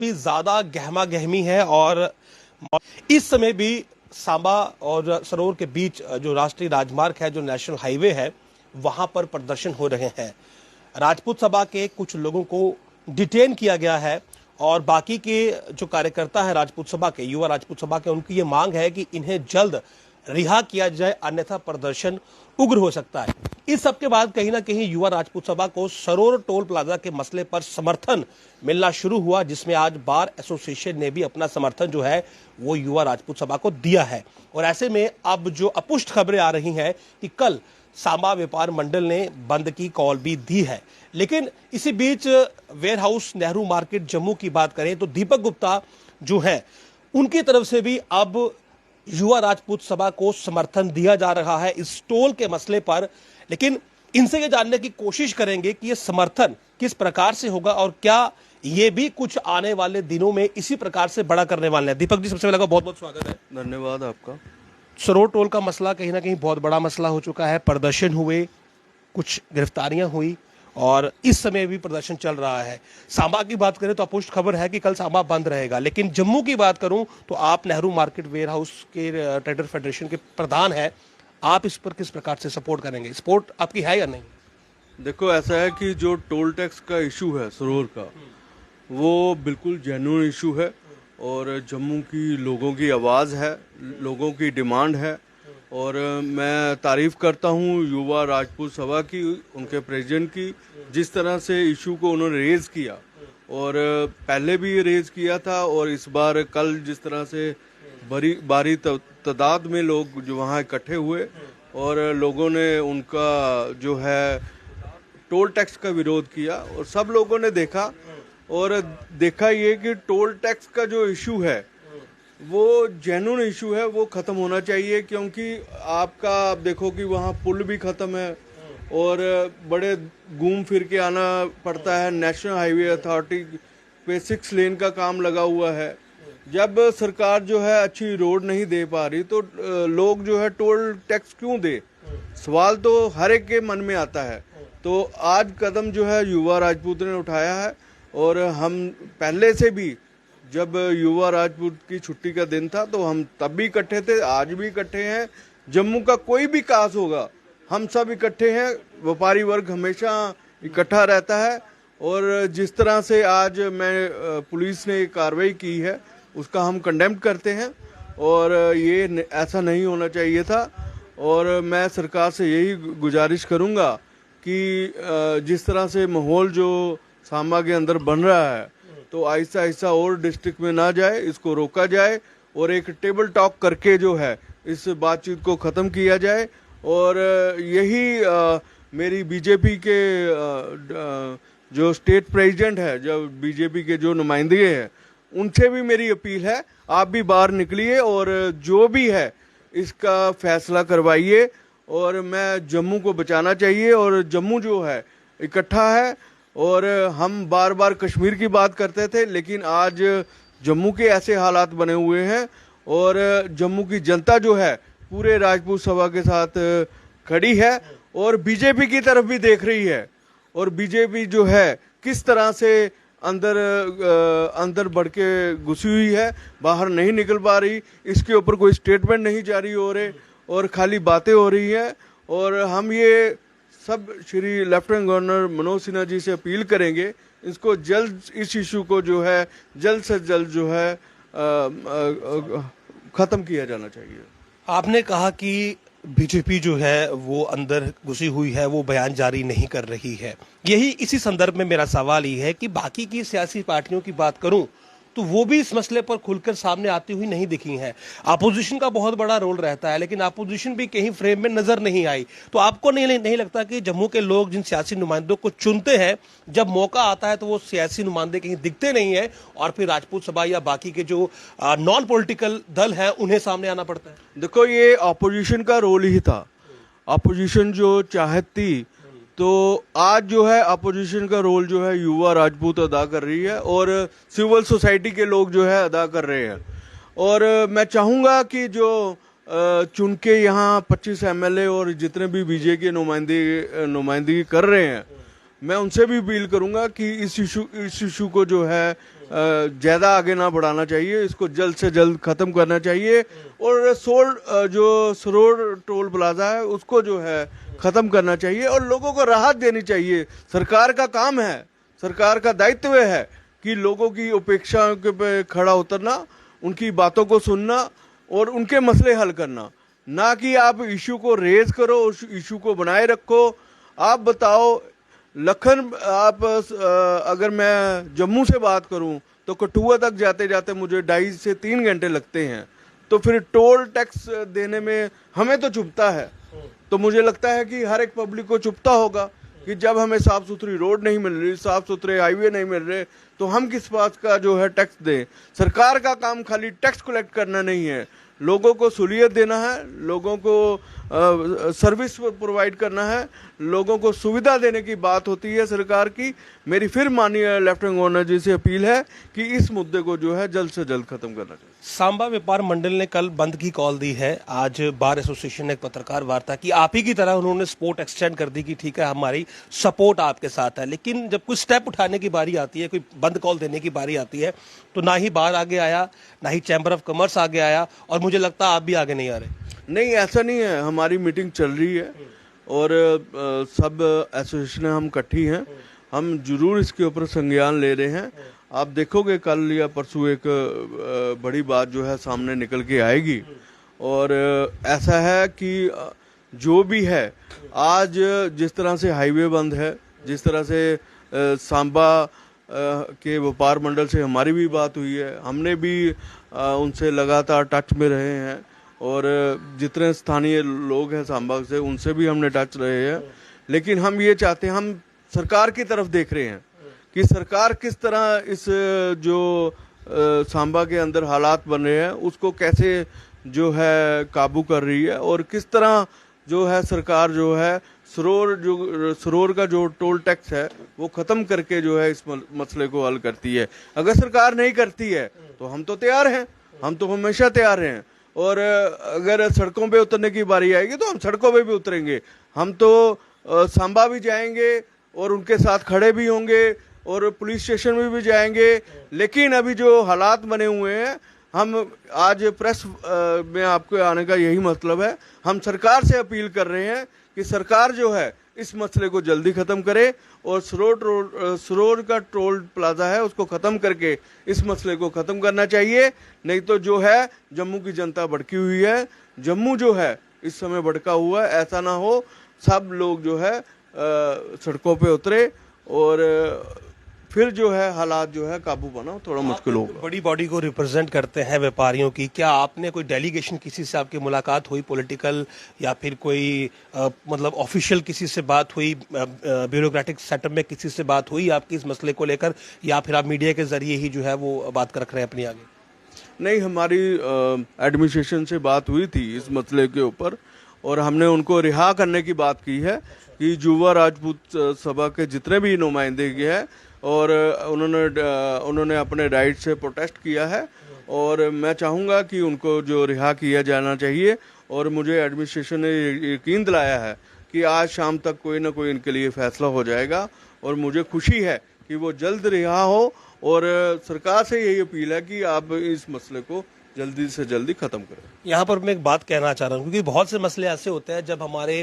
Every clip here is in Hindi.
भी ज्यादा गहमा गहमी है और इस समय भी सांबा और सरोवर के बीच जो राष्ट्रीय राजमार्ग है, जो नेशनल हाईवे है, वहां पर प्रदर्शन हो रहे हैं। राजपूत सभा के कुछ लोगों को डिटेन किया गया है और बाकी के जो कार्यकर्ता है राजपूत सभा के, युवा राजपूत सभा के, उनकी ये मांग है कि इन्हें जल्द रिहा किया जाए, अन्यथा प्रदर्शन उग्र हो सकता है। इस सब के बाद कहीं ना कहीं युवा राजपूत सभा को सरोवर टोल प्लाजा के मसले पर समर्थन मिलना शुरू हुआ, जिसमें आज बार एसोसिएशन ने भी अपना समर्थन जो है वो युवा राजपूत सभा को दिया है। और ऐसे में अब जो अपुष्ट खबरें आ रही हैं कि कल सांबा व्यापार मंडल ने बंद की कॉल भी दी है। लेकिन इसी बीच warehouse Nehru market Jammu की बात करें तो दीपक गुप्ता जो है उनकी तरफ से भी अब युवा राजपूत सभा को समर्थन दिया जा रहा है इस टोल के मसले पर। लेकिन इनसे ये जानने की कोशिश करेंगे कि ये समर्थन किस प्रकार से होगा और क्या ये भी कुछ आने वाले दिनों में इसी प्रकार से बड़ा करने वाले हैं। दीपक जी, सबसे पहले बहुत बहुत स्वागत है। धन्यवाद आपका। सरोवर टोल का मसला कहीं ना कहीं बहुत बड़ा मसला हो चुका है। प्रदर्शन हुए, कुछ गिरफ्तारियां हुई और इस समय भी प्रदर्शन चल रहा है। सांबा की बात करें तो अपुष्ट खबर है कि कल सांबा बंद रहेगा। लेकिन जम्मू की बात करूं तो आप नेहरू मार्केट वेयर हाउस के ट्रेडर फेडरेशन के प्रधान हैं, आप इस पर किस प्रकार से सपोर्ट करेंगे? सपोर्ट आपकी है या नहीं? देखो, ऐसा है कि जो टोल टैक्स का इशू है सरोवर का, वो बिल्कुल जेन्युइन इशू है और जम्मू की लोगों की आवाज़ है, लोगों की डिमांड है। और मैं तारीफ़ करता हूँ युवा राजपूत सभा की, उनके प्रेसिडेंट की, जिस तरह से इशू को उन्होंने रेज़ किया और पहले भी रेज़ किया था और इस बार कल जिस तरह से भारी तादाद में लोग जो वहाँ इकट्ठे हुए और लोगों ने उनका जो है टोल टैक्स का विरोध किया और सब लोगों ने देखा ये कि टोल टैक्स का जो इशू है वो जेन्युइन इशू है, वो ख़त्म होना चाहिए। क्योंकि आप देखो कि वहाँ पुल भी ख़त्म है और बड़े घूम फिर के आना पड़ता है। नेशनल हाईवे अथॉरिटी पे 6 लेन का काम लगा हुआ है। जब सरकार जो है अच्छी रोड नहीं दे पा रही तो लोग जो है टोल टैक्स क्यों दे? सवाल तो हर एक के मन में आता है। तो आज कदम जो है युवा राजपूत ने उठाया है और हम पहले से भी, जब युवा राजपूत की छुट्टी का दिन था तो हम तब भी इकट्ठे थे, आज भी इकट्ठे हैं। जम्मू का कोई भी काज होगा हम सब इकट्ठे हैं। व्यापारी वर्ग हमेशा इकट्ठा रहता है और जिस तरह से आज पुलिस ने कार्रवाई की है उसका हम कंडेम करते हैं और ये ऐसा नहीं होना चाहिए था। और मैं सरकार से यही गुजारिश करूंगा कि जिस तरह से माहौल जो सांबा के अंदर बन रहा है तो आहिस्ता आहिस्ता और डिस्ट्रिक्ट में ना जाए, इसको रोका जाए और एक टेबल टॉक करके जो है इस बातचीत को ख़त्म किया जाए। और यही मेरी बीजेपी के जो स्टेट प्रेसिडेंट है, जो बीजेपी के जो नुमाइंदे हैं, उनसे भी मेरी अपील है, आप भी बाहर निकलिए और जो भी है इसका फैसला करवाइए। और मैं जम्मू को बचाना चाहिए और जम्मू जो है इकट्ठा है। और हम बार बार कश्मीर की बात करते थे, लेकिन आज जम्मू के ऐसे हालात बने हुए हैं और जम्मू की जनता जो है पूरे राजपूत सभा के साथ खड़ी है और बीजेपी की तरफ भी देख रही है। और बीजेपी जो है किस तरह से अंदर बढ़ के घुसी हुई है, बाहर नहीं निकल पा रही, इसके ऊपर कोई स्टेटमेंट नहीं जारी हो रहे और खाली बातें हो रही हैं। और हम ये सब श्री लेफ्टिनेंट गवर्नर मनोज सिन्हा जी से अपील करेंगे, इसको जल्द, इस इशू को जो है जल्द से जल्द जो है ख़त्म किया जाना चाहिए। आपने कहा कि बीजेपी जो है वो अंदर घुसी हुई है, वो बयान जारी नहीं कर रही है। यही इसी संदर्भ में मेरा सवाल ये है कि बाकी की सियासी पार्टियों की बात करूं तो वो भी इस मसले पर खुलकर सामने आती हुई नहीं दिखी हैं। अपोजिशन का बहुत बड़ा रोल रहता है, लेकिन अपोजिशन भी कहीं फ्रेम में नजर नहीं आई। तो आपको नहीं लगता कि जम्मू के लोग जिन सियासी नुमाइंदों को चुनते हैं, जब मौका आता है तो वो सियासी नुमाइंदे कहीं दिखते नहीं है और फिर राजपूत सभा या बाकी के जो नॉन पॉलिटिकल दल हैं उन्हें सामने आना पड़ता है? देखो, ये अपोजिशन का रोल ही था। अपोजिशन जो चाहती, तो आज जो है अपोजिशन का रोल जो है युवा राजपूत अदा कर रही है और सिविल सोसाइटी के लोग जो है अदा कर रहे हैं। और मैं चाहूँगा कि जो चुन के यहाँ 25 एमएलए और जितने भी बीजेपी के नुमाइंदगी कर रहे हैं, मैं उनसे भी अपील करूँगा कि इस इशू को जो है ज़्यादा आगे ना बढ़ाना चाहिए, इसको जल्द से जल्द ख़त्म करना चाहिए। और जो सरोर टोल प्लाजा है उसको जो है ख़त्म करना चाहिए और लोगों को राहत देनी चाहिए। सरकार का काम है, सरकार का दायित्व है कि लोगों की उपेक्षाओं के पे खड़ा उतरना, उनकी बातों को सुनना और उनके मसले हल करना, ना कि आप इशू को रेज करो, उस इशू को बनाए रखो। आप बताओ लखन, आप अगर मैं जम्मू से बात करूं तो कठुआ तक जाते जाते मुझे 2.5 से 3 घंटे लगते हैं। तो फिर टोल टैक्स देने में हमें तो चुभता है, तो मुझे लगता है कि हर एक पब्लिक को चुभता होगा कि जब हमें साफ सुथरी रोड नहीं मिल रही, साफ सुथरे हाईवे नहीं मिल रहे, तो हम किस बात का जो है टैक्स दें। सरकार का काम खाली टैक्स कलेक्ट करना नहीं है, लोगों को सहूलियत देना है, लोगों को सर्विस प्रोवाइड करना है, लोगों को सुविधा देने की बात होती है सरकार की। मेरी फिर माननीय लेफ्टिनेंट गवर्नर जी से अपील है कि इस मुद्दे को जो है जल्द से जल्द खत्म करना चाहिए। सांबा व्यापार मंडल ने कल बंद की कॉल दी है। आज बार एसोसिएशन ने एक पत्रकार वार्ता की, आप ही की तरह उन्होंने सपोर्ट एक्सटेंड कर दी कि ठीक है हमारी सपोर्ट आपके साथ है। लेकिन जब कोई स्टेप उठाने की बारी आती है, कोई बंद कॉल देने की बारी आती है, तो ना ही बार आगे आया, ना ही चैम्बर ऑफ कॉमर्स आगे आया, और मुझे लगता है आप भी आगे नहीं आ रहे। नहीं, ऐसा नहीं है, हमारी मीटिंग चल रही है और सब एसोसिएशन हम इकट्ठी हैं, हम जरूर इसके ऊपर संज्ञान ले रहे हैं। आप देखोगे कल या परसों एक बड़ी बात जो है सामने निकल के आएगी। और ऐसा है कि जो भी है, आज जिस तरह से हाईवे बंद है, जिस तरह से सांबा के व्यापार मंडल से हमारी भी बात हुई है, हमने भी उनसे लगातार टच में रहे हैं और जितने स्थानीय लोग हैं सांबा से उनसे भी हमने टच रहे हैं। लेकिन हम ये चाहते हैं, हम सरकार की तरफ देख रहे हैं कि सरकार किस तरह इस जो सांबा के अंदर हालात बन रहे हैं उसको कैसे जो है काबू कर रही है और किस तरह जो है सरकार जो है सरोर का जो टोल टैक्स है वो ख़त्म करके जो है इस मसले को हल करती है। अगर सरकार नहीं करती है तो हम तो तैयार हैं, हम तो हमेशा तैयार हैं। और अगर सड़कों पे उतरने की बारी आएगी तो हम सड़कों पे भी उतरेंगे, हम तो सांबा भी जाएंगे और उनके साथ खड़े भी होंगे और पुलिस स्टेशन में भी जाएंगे। लेकिन अभी जो हालात बने हुए हैं, हम आज प्रेस में आपको आने का यही मतलब है, हम सरकार से अपील कर रहे हैं कि सरकार जो है इस मसले को जल्दी ख़त्म करे और सरोर का टोल प्लाजा है उसको ख़त्म करके इस मसले को ख़त्म करना चाहिए। नहीं तो जो है जम्मू की जनता भड़की हुई है, जम्मू जो है इस समय भड़का हुआ है। ऐसा ना हो सब लोग जो है सड़कों पे उतरे और फिर जो है हालात जो है काबू पाना थोड़ा मुश्किल होगा। बड़ी बॉडी को रिप्रेजेंट करते हैं व्यापारियों की, क्या आपने कोई डेलीगेशन किसी से आपकी मुलाकात हुई, पॉलिटिकल या फिर कोई मतलब ऑफिशियल किसी से बात हुई, ब्यूरोक्रेटिक सेटअप में किसी से बात हुई आपकी इस मसले को लेकर, या फिर आप मीडिया के जरिए ही जो है वो बात कर रख रहे हैं अपनी आगे? नहीं, हमारी एडमिनिस्ट्रेशन से बात हुई थी इस मसले के ऊपर और हमने उनको रिहा करने की बात की है कि युवा राजपूत सभा के जितने भी नुमाइंदे हैं और उन्होंने अपने राइट से प्रोटेस्ट किया है और मैं चाहूँगा कि उनको जो रिहा किया जाना चाहिए। और मुझे एडमिनिस्ट्रेशन ने यकीन दिलाया है कि आज शाम तक कोई ना कोई इनके लिए फैसला हो जाएगा और मुझे खुशी है कि वो जल्द रिहा हो। और सरकार से यही अपील है कि आप इस मसले को जल्दी से जल्दी खत्म करें। यहाँ पर मैं एक बात कहना चाह रहा हूँ, क्योंकि बहुत से मसले ऐसे होते हैं जब हमारे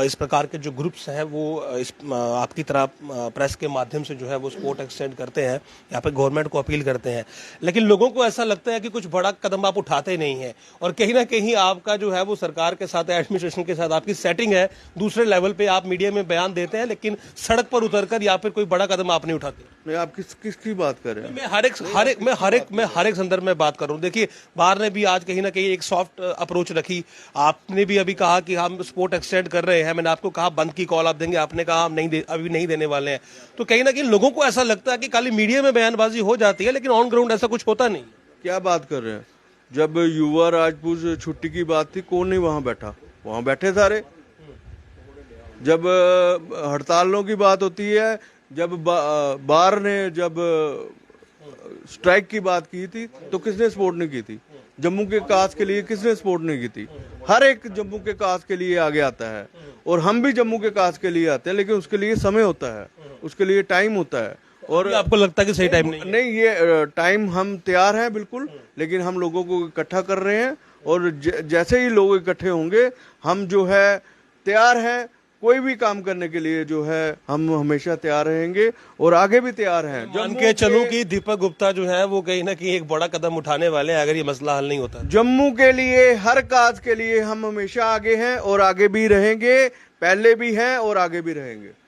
इस प्रकार के जो ग्रुप्स हैं वो इस आपकी तरह प्रेस के माध्यम से जो है वो सपोर्ट एक्सटेंड करते हैं, यहाँ पे गवर्नमेंट को अपील करते हैं, लेकिन लोगों को ऐसा लगता है कि कुछ बड़ा कदम आप उठाते नहीं हैं और कहीं ना कहीं आपका जो है वो सरकार के साथ, एडमिनिस्ट्रेशन के साथ आपकी सेटिंग है, दूसरे लेवल पे आप मीडिया में बयान देते हैं लेकिन सड़क पर उतरकर या फिर कोई बड़ा कदम आप नहीं उठाते। नहीं, आप किसकी बात कर रहे हैं? मैं हर एक संदर्भ में बात कर रहा हूँ। देखिए, बाहर ने भी आज कहीं ना कहीं एक सॉफ्ट अप्रोच रखी, आपने भी अभी कहा कि हम सपोर्ट एक्सटेंड कर रहे हैं, मैंने आपको कहा बंद की कॉल आप देंगे, आपने कहा हम अभी नहीं देने वाले हैं। तो कहीं ना कहीं लोगों को ऐसा लगता है कि खाली मीडिया में बयानबाजी हो जाती है लेकिन ऑन ग्राउंड ऐसा कुछ होता नहीं। क्या बात कर रहे हैं? जब युवा राजपूत छुट्टी की बात थी, कौन नहीं वहां बैठा? वहां बैठे सारे। जब हड़तालों की बात होती है, जब बार ने जब स्ट्राइक की बात की थी तो किसने सपोर्ट नहीं की थी? जम्मू के काज के लिए किसने सपोर्ट नहीं की थी? हर एक जम्मू के काज के लिए आगे आता है और हम भी जम्मू के काज के लिए आते हैं, लेकिन उसके लिए समय होता है, उसके लिए टाइम होता है और आपको लगता है कि सही टाइम नहीं है? नहीं, ये टाइम हम तैयार हैं बिल्कुल, लेकिन हम लोगों को इकट्ठा कर रहे हैं और जैसे ही लोग इकट्ठे होंगे हम जो है तैयार हैं, कोई भी काम करने के लिए जो है हम हमेशा तैयार रहेंगे और आगे भी तैयार हैं। मान के चलूं कि दीपक गुप्ता जो है वो कहीं ना कहीं एक बड़ा कदम उठाने वाले हैं अगर ये मसला हल नहीं होता। जम्मू के लिए, हर काज के लिए हम हमेशा आगे हैं और आगे भी रहेंगे, पहले भी हैं और आगे भी रहेंगे।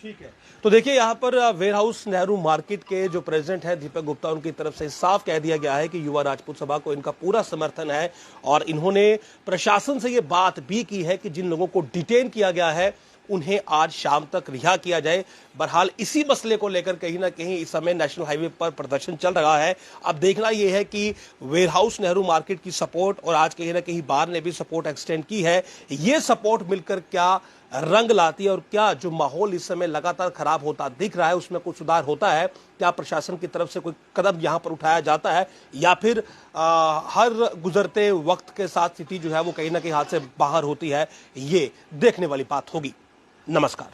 ठीक है, तो देखिए यहाँ पर वेयर हाउस नेहरू मार्केट के जो प्रेसिडेंट है दीपक गुप्ता, उनकी तरफ से साफ कह दिया गया है कि युवा राजपूत सभा को इनका पूरा समर्थन है और इन्होंने प्रशासन से ये बात भी की है कि जिन लोगों को डिटेन किया गया है उन्हें आज शाम तक रिहा किया जाए। बहरहाल इसी मसले को लेकर कहीं ना कहीं इस समय नेशनल हाईवे पर प्रदर्शन चल रहा है। अब देखना यह है कि वेयर हाउस नेहरू मार्केट की सपोर्ट और आज कहीं ना कहीं बार ने भी सपोर्ट एक्सटेंड की है, ये सपोर्ट मिलकर क्या रंग लाती है और क्या जो माहौल इस समय लगातार खराब होता दिख रहा है उसमें कुछ सुधार होता है, क्या प्रशासन की तरफ से कोई कदम यहां पर उठाया जाता है या फिर हर गुजरते वक्त के साथ स्थिति जो है वो कहीं ना कहीं हाथ से बाहर होती है, ये देखने वाली बात होगी। नमस्कार।